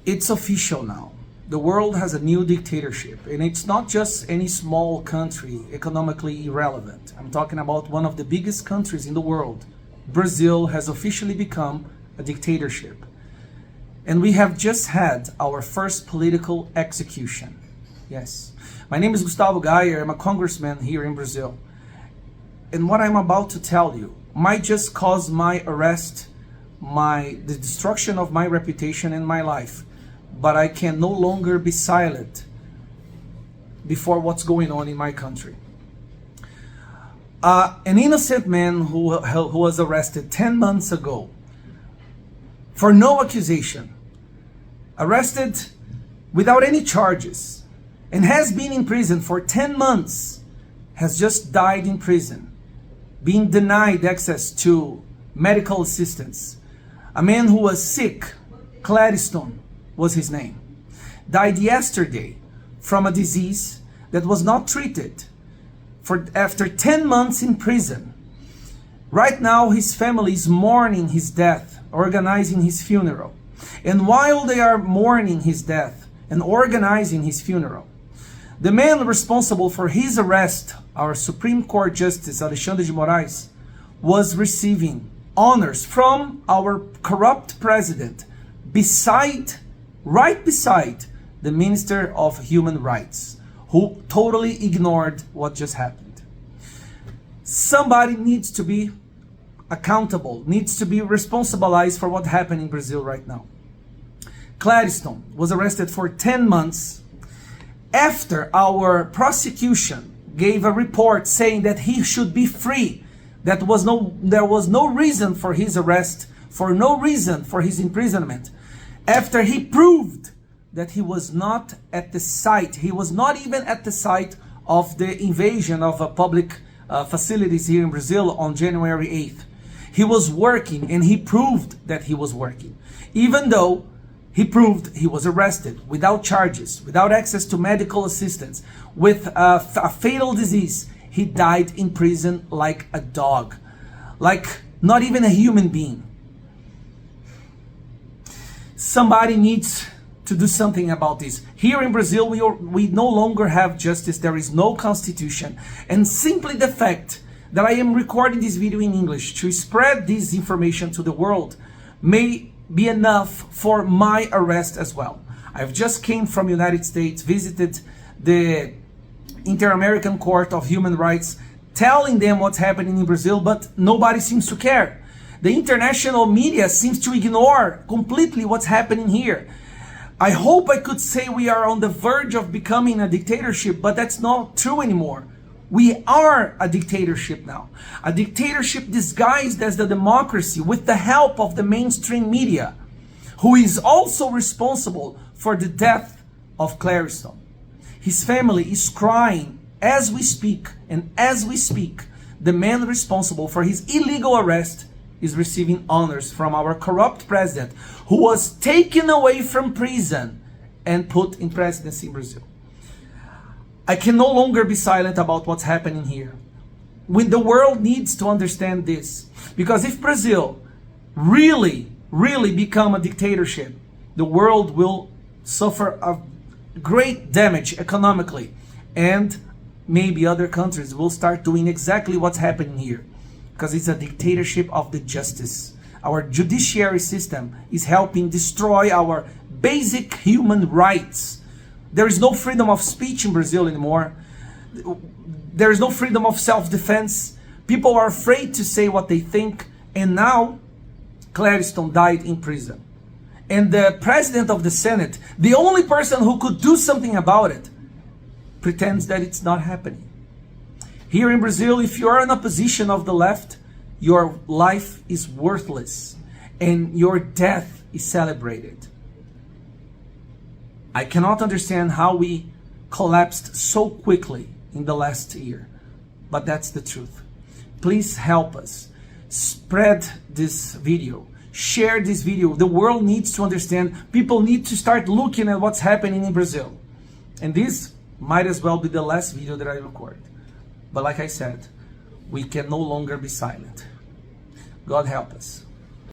It's official now. The world has a new dictatorship, and it's not just any small country, economically irrelevant. I'm talking about one of the biggest countries in the world. Brazil has officially become a dictatorship. And we have just had our first political execution. Yes. My name is Gustavo. I'm a congressman here in Brazil. And what I'm about to tell you might just cause my arrest, the destruction of my reputation and my life. But I can no longer be silent before what's going on in my country. An innocent man who was arrested 10 months ago for no accusation, arrested without any charges, and has been in prison for 10 months, has just died in prison, being denied access to medical assistance. A man who was sick, Clariston was his name, died yesterday from a disease that was not treated after 10 months in prison. Right now his family is mourning his death, organizing his funeral. And while they are mourning his death and organizing his funeral, the man responsible for his arrest, our Supreme Court Justice Alexandre de Moraes, was receiving honors from our corrupt president right beside the Minister of Human Rights, who totally ignored what just happened. Somebody needs to be accountable, needs to be responsibilized for what happened in Brazil right now. Clariston was arrested for 10 months after our prosecution gave a report saying that he should be free. There was no reason for his arrest, for no reason for his imprisonment. After he proved that he was not at the site, he was not even at the site of the invasion of public facilities here in Brazil on January 8th. He was working, and he proved that he was working. Even though he proved he was arrested without charges, without access to medical assistance, with a fatal disease, he died in prison like a dog, like not even a human being. Somebody needs to do something about this. Here in Brazil, we no longer have justice. There is no constitution. And simply the fact that I am recording this video in English to spread this information to the world may be enough for my arrest as well. I've just came from United States, visited the Inter-American Court of Human Rights, telling them what's happening in Brazil, but nobody seems to care. The international media seems to ignore completely what's happening here. I hope I could say we are on the verge of becoming a dictatorship, but that's not true anymore. We are a dictatorship now. A dictatorship disguised as the democracy with the help of the mainstream media, who is also responsible for the death of Clariston. His family is crying as we speak, and as we speak, the man responsible for his illegal arrest is receiving honors from our corrupt president, who was taken away from prison and put in presidency in Brazil. I can no longer be silent about what's happening here. When the world needs to understand this, because if Brazil really become a dictatorship, the world will suffer a great damage economically, and maybe other countries will start doing exactly what's happening here, because it's a dictatorship of the justice. Our judiciary system is helping destroy our basic human rights. There is no freedom of speech in Brazil anymore. There is no freedom of self-defense. People are afraid to say what they think. And now, Clariston died in prison. And the president of the Senate, the only person who could do something about it, pretends that it's not happening. Here in Brazil, if you are in a position of the left, your life is worthless and your death is celebrated. I cannot understand how we collapsed so quickly in the last year, but that's the truth. Please help us. Spread this video. Share this video. The world needs to understand. People need to start looking at what's happening in Brazil. And this might as well be the last video that I record. But like I said, we can no longer be silent. God help us.